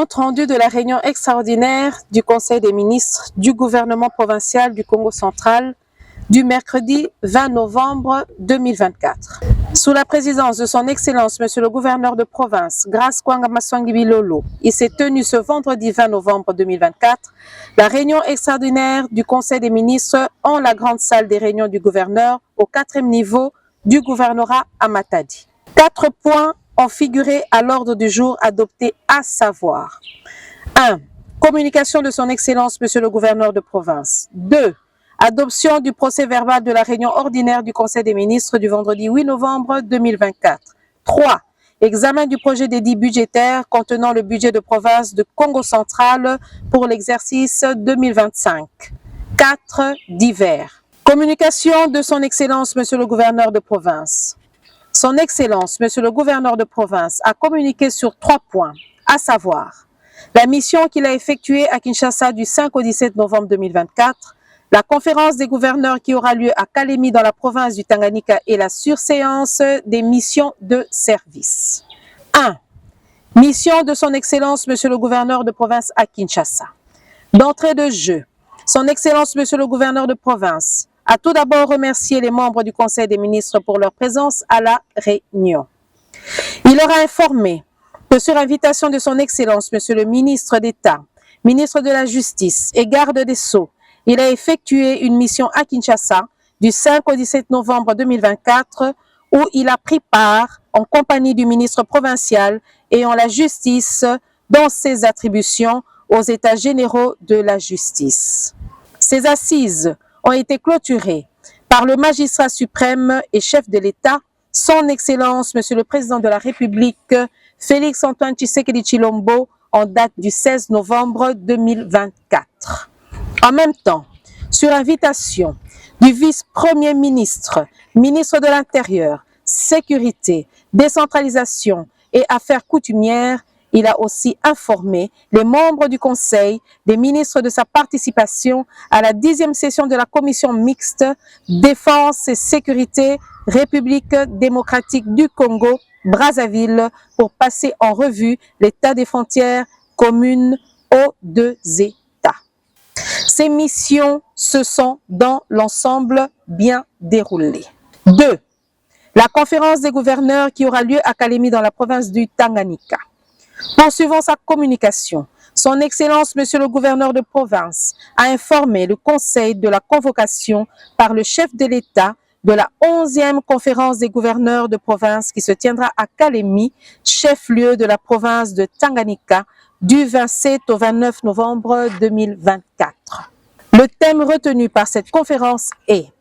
Compte rendu de la réunion extraordinaire du Conseil des ministres du gouvernement provincial du Congo central du mercredi 20 novembre 2024. Sous la présidence de son Excellence, Monsieur le gouverneur de province, Grace Kwanga Maswangi Bilolo, il s'est tenu ce vendredi 20 novembre 2024 la réunion extraordinaire du Conseil des ministres en la grande salle des réunions du gouverneur au 4e niveau du gouvernorat à Matadi. 4 points ont figuré à l'ordre du jour adopté, à savoir 1. Communication de son Excellence, Monsieur le gouverneur de province. 2. Adoption du procès-verbal de la réunion ordinaire du Conseil des ministres du vendredi 8 novembre 2024. 3. Examen du projet d'édit budgétaire contenant le budget de province de Congo central pour l'exercice 2025. 4. Divers. Communication de son Excellence, Monsieur le gouverneur de province. Son Excellence, Monsieur le gouverneur de province, a communiqué sur 3 points, à savoir la mission qu'il a effectuée à Kinshasa du 5 au 17 novembre 2024, la conférence des gouverneurs qui aura lieu à Kalemi dans la province du Tanganyika et la surséance des missions de service. 1. Mission de son Excellence, Monsieur le gouverneur de province à Kinshasa. D'entrée de jeu, son Excellence, Monsieur le gouverneur de province, a tout d'abord remercié les membres du Conseil des ministres pour leur présence à la réunion. Il leur a informé que sur invitation de son Excellence, Monsieur le ministre d'État, ministre de la Justice et garde des Sceaux, il a effectué une mission à Kinshasa du 5 au 17 novembre 2024 où il a pris part en compagnie du ministre provincial ayant la justice dans ses attributions aux États généraux de la justice. Ces assises ont été clôturées par le magistrat suprême et chef de l'État, son Excellence, Monsieur le Président de la République, Félix Antoine Tshisekedi Tshilombo, en date du 16 novembre 2024. En même temps, sur invitation du vice-premier ministre, ministre de l'Intérieur, Sécurité, Décentralisation et Affaires coutumières, il a aussi informé les membres du Conseil des ministres de sa participation à la 10e session de la Commission mixte Défense et Sécurité République démocratique du Congo, Brazzaville, pour passer en revue l'état des frontières communes aux 2 États. Ces missions se sont dans l'ensemble bien déroulées. 2. La conférence des gouverneurs qui aura lieu à Kalemi dans la province du Tanganyika. Poursuivant sa communication, son Excellence, Monsieur le gouverneur de province, a informé le Conseil de la convocation par le chef de l'État de la 11e conférence des gouverneurs de province qui se tiendra à Kalemi, chef-lieu de la province de Tanganyika, du 27 au 29 novembre 2024. Le thème retenu par cette conférence est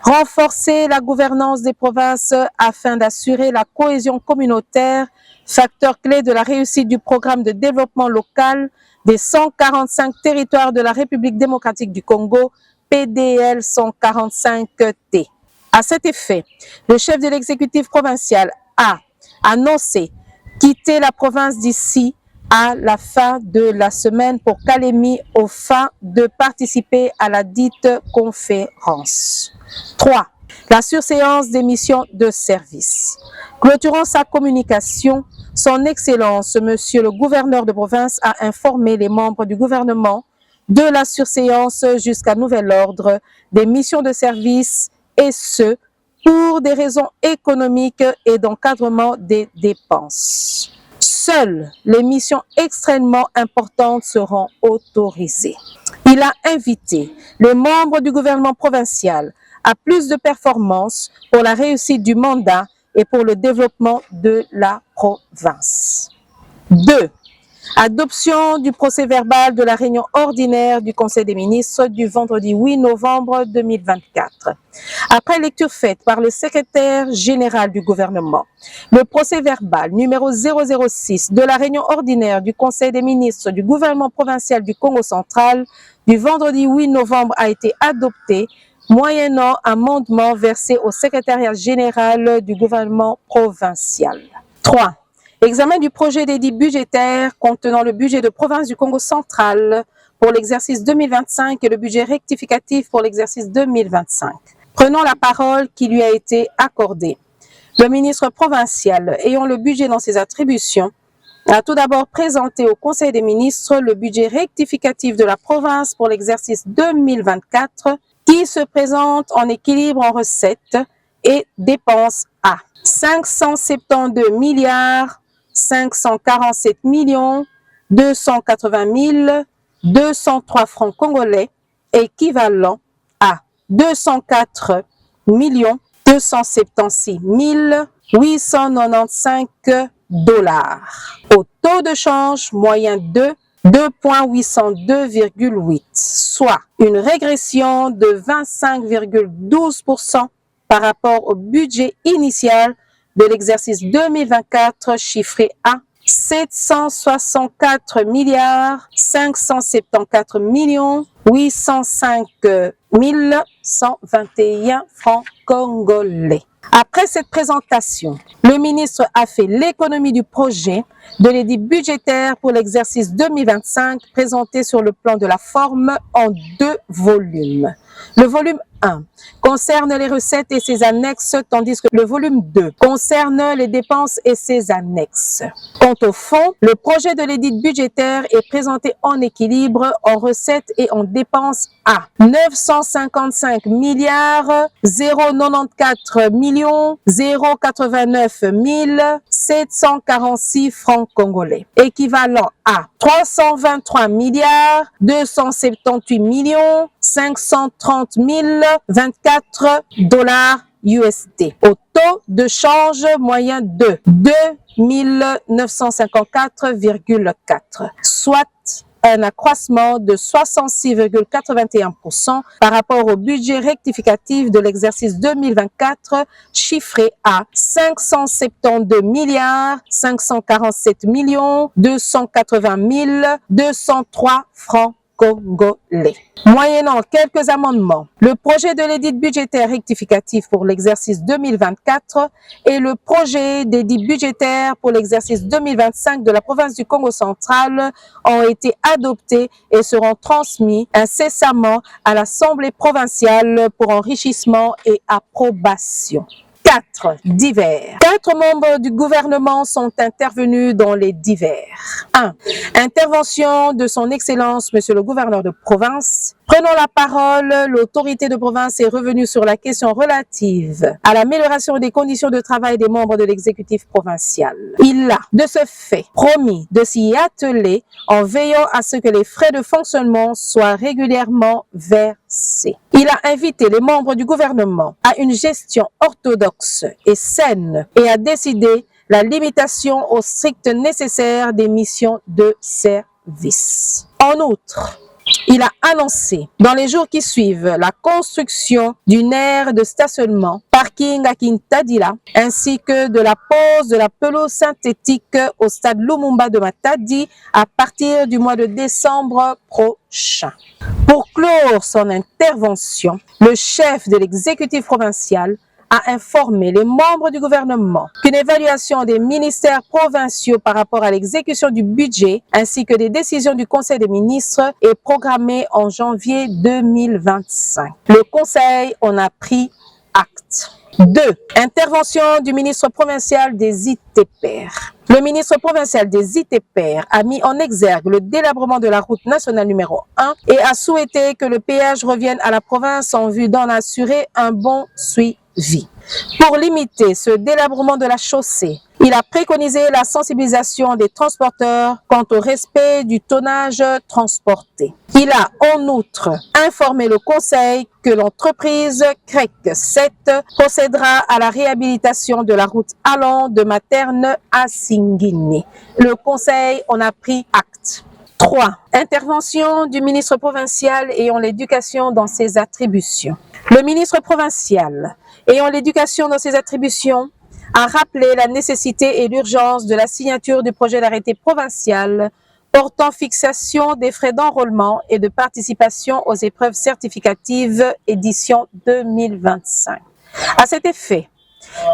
renforcer la gouvernance des provinces afin d'assurer la cohésion communautaire, facteur clé de la réussite du programme de développement local des 145 territoires de la République démocratique du Congo, PDL 145T. À cet effet, le chef de l'exécutif provincial a annoncé quitter la province d'ici à la fin de la semaine pour Kalemi aux fins de participer à la dite conférence. 3. La surséance des missions de service. Clôturant sa communication, son Excellence, Monsieur le gouverneur de province, a informé les membres du gouvernement de la surséance jusqu'à nouvel ordre des missions de service et ce, pour des raisons économiques et d'encadrement des dépenses. Seules les missions extrêmement importantes seront autorisées. Il a invité les membres du gouvernement provincial à plus de performances pour la réussite du mandat et pour le développement de la province. 2. Adoption du procès-verbal de la réunion ordinaire du Conseil des ministres du vendredi 8 novembre 2024. Après lecture faite par le secrétaire général du gouvernement, le procès-verbal numéro 006 de la réunion ordinaire du Conseil des ministres du gouvernement provincial du Congo central du vendredi 8 novembre a été adopté moyennant amendement versé au secrétariat général du gouvernement provincial. 3. Examen du projet d'édit budgétaire contenant le budget de province du Congo central pour l'exercice 2025 et le budget rectificatif pour l'exercice 2025. Prenant la parole qui lui a été accordée, le ministre provincial ayant le budget dans ses attributions a tout d'abord présenté au Conseil des ministres le budget rectificatif de la province pour l'exercice 2024 qui se présente en équilibre en recettes et dépenses à 572 milliards 547 millions 280 203 francs congolais équivalent à 204 276 895 dollars. Au taux de change moyen de 2,802,8, soit une régression de 25,12% par rapport au budget initial de l'exercice 2024 chiffré à 764 milliards 574 millions 805 121 francs congolais. Après cette présentation, le ministre a fait l'économie du projet de l'édit budgétaire pour l'exercice 2025 présenté sur le plan de la forme en 2 volumes. Le volume 1 concerne les recettes et ses annexes, tandis que le volume 2 concerne les dépenses et ses annexes. Quant au fond, le projet de l'édit budgétaire est présenté en équilibre en recettes et en dépenses à 955 milliards 094 millions 089 746 francs congolais, équivalent à 323 milliards 278 millions 530 024 dollars USD au taux de change moyen de 2954,4, soit un accroissement de 66,81% par rapport au budget rectificatif de l'exercice 2024 chiffré à 572 milliards 547 millions 280 203 francs congolais. Moyennant quelques amendements, le projet de l'édit budgétaire rectificatif pour l'exercice 2024 et le projet d'édit budgétaire pour l'exercice 2025 de la province du Congo central ont été adoptés et seront transmis incessamment à l'Assemblée provinciale pour enrichissement et approbation. 4. Divers. 4 membres du gouvernement sont intervenus dans les divers. 1. Intervention de son Excellence, Monsieur le gouverneur de province. Prenant la parole, l'autorité de province est revenue sur la question relative à l'amélioration des conditions de travail des membres de l'exécutif provincial. Il a, de ce fait, promis de s'y atteler en veillant à ce que les frais de fonctionnement soient régulièrement versés. Il a invité les membres du gouvernement à une gestion orthodoxe et saine et a décidé la limitation au strict nécessaire des missions de service. En outre, il a annoncé dans les jours qui suivent la construction d'une aire de stationnement, parking à Kintadila, ainsi que de la pose de la pelouse synthétique au stade Lumumba de Matadi à partir du mois de décembre prochain. Pour clore son intervention, le chef de l'exécutif provincial a informé les membres du gouvernement qu'une évaluation des ministères provinciaux par rapport à l'exécution du budget ainsi que des décisions du Conseil des ministres est programmée en janvier 2025. Le Conseil en a pris acte. 2. Intervention du ministre provincial des ITPR. Le ministre provincial des ITPR a mis en exergue le délabrement de la route nationale numéro 1 et a souhaité que le péage revienne à la province en vue d'en assurer un bon suivi. Pour limiter ce délabrement de la chaussée, il a préconisé la sensibilisation des transporteurs quant au respect du tonnage transporté. Il a en outre informé le Conseil que l'entreprise CREC 7 procédera à la réhabilitation de la route allant de Materne à Singini. Le Conseil en a pris acte. 3. Intervention du ministre provincial ayant l'éducation dans ses attributions. Le ministre provincial ayant l'éducation dans ses attributions a rappelé la nécessité et l'urgence de la signature du projet d'arrêté provincial portant fixation des frais d'enrôlement et de participation aux épreuves certificatives édition 2025. À cet effet,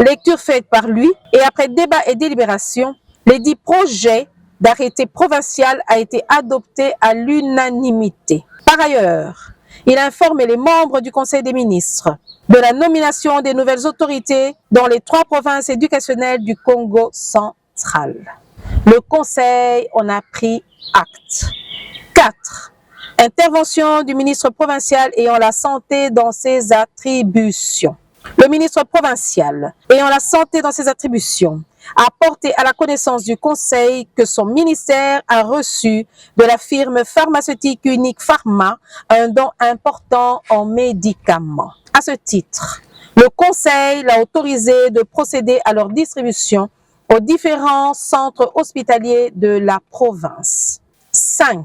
lecture faite par lui et après débat et délibération, l'édit projet d'arrêté provincial a été adopté à l'unanimité. Par ailleurs, il a informé les membres du Conseil des ministres de la nomination des nouvelles autorités dans les 3 provinces éducationnelles du Congo central. Le Conseil en a pris acte. 4. Intervention du ministre provincial ayant la santé dans ses attributions. Le ministre provincial ayant la santé dans ses attributions a porté à la connaissance du Conseil que son ministère a reçu de la firme pharmaceutique Unique Pharma un don important en médicaments. À ce titre, le Conseil l'a autorisé de procéder à leur distribution aux différents centres hospitaliers de la province. 5.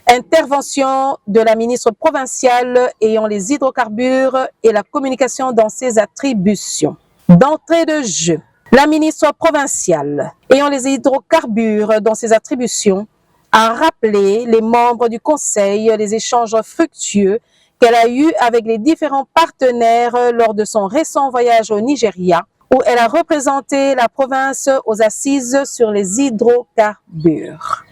Intervention de la ministre provinciale ayant les hydrocarbures et la communication dans ses attributions. D'entrée de jeu, la ministre provinciale ayant les hydrocarbures dans ses attributions a rappelé les membres du Conseil les échanges fructueux qu'elle a eus avec les différents partenaires lors de son récent voyage au Nigeria, où elle a représenté la province aux assises sur les hydrocarbures.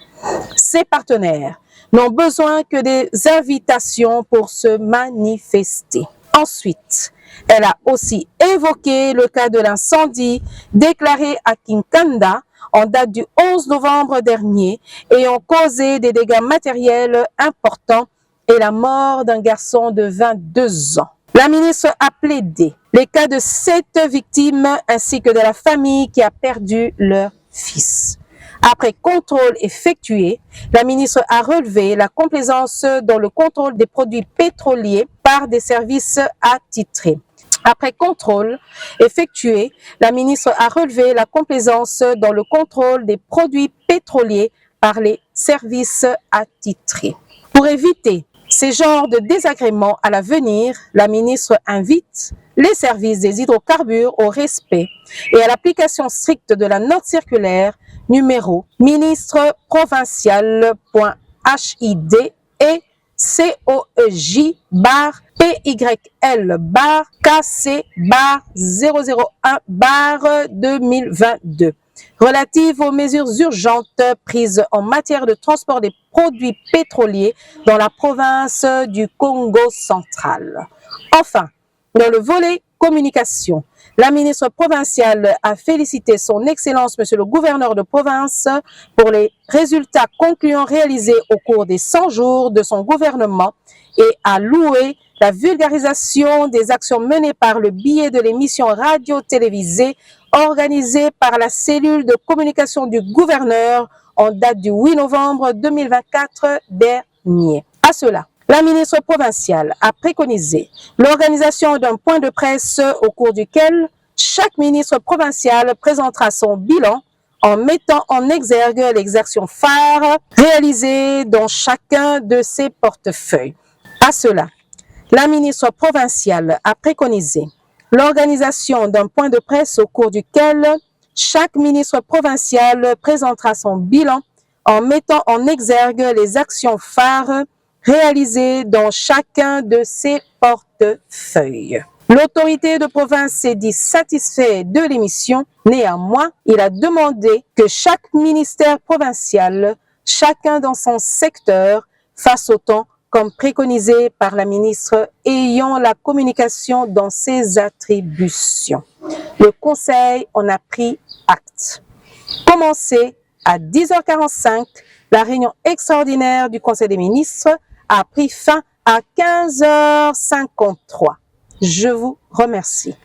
Ces partenaires n'ont besoin que des invitations pour se manifester. Ensuite, elle a aussi évoqué le cas de l'incendie déclaré à Kinkanda en date du 11 novembre dernier ayant causé des dégâts matériels importants et la mort d'un garçon de 22 ans. La ministre a plaidé les cas de 7 victimes ainsi que de la famille qui a perdu leur fils. Après contrôle effectué, la ministre a relevé la complaisance dans le contrôle des produits pétroliers par des services attitrés. Après contrôle effectué, la ministre a relevé la complaisance dans le contrôle des produits pétroliers par les services attitrés. Pour éviter ces genres de désagréments à l'avenir, la ministre invite les services des hydrocarbures au respect et à l'application stricte de la note circulaire numéro ministre-provincial.HID et COEJ-PYL-KC-001-2022 relative aux mesures urgentes prises en matière de transport des produits pétroliers dans la province du Congo central. Enfin, dans le volet communication, la ministre provinciale a félicité son Excellence, Monsieur le gouverneur de province, pour les résultats concluants réalisés au cours des 100 jours de son gouvernement et a loué la vulgarisation des actions menées par le biais de l'émission radio-télévisée organisée par la cellule de communication du gouverneur en date du 8 novembre 2024 dernier. À cela, la ministre provinciale a préconisé l'organisation d'un point de presse au cours duquel chaque ministre provincial présentera son bilan en mettant en exergue les actions phares réalisées dans chacun de ses portefeuilles. À cela, la ministre provinciale a préconisé l'organisation d'un point de presse au cours duquel chaque ministre provincial présentera son bilan en mettant en exergue les actions phares réalisées dans chacun de ses portefeuilles. L'autorité de province s'est dit satisfait de l'émission. Néanmoins, il a demandé que chaque ministère provincial, chacun dans son secteur, fasse autant comme préconisé par la ministre ayant la communication dans ses attributions. Le Conseil en a pris acte. Commencé à 10h45, la réunion extraordinaire du Conseil des ministres a pris fin à 15h53. Je vous remercie.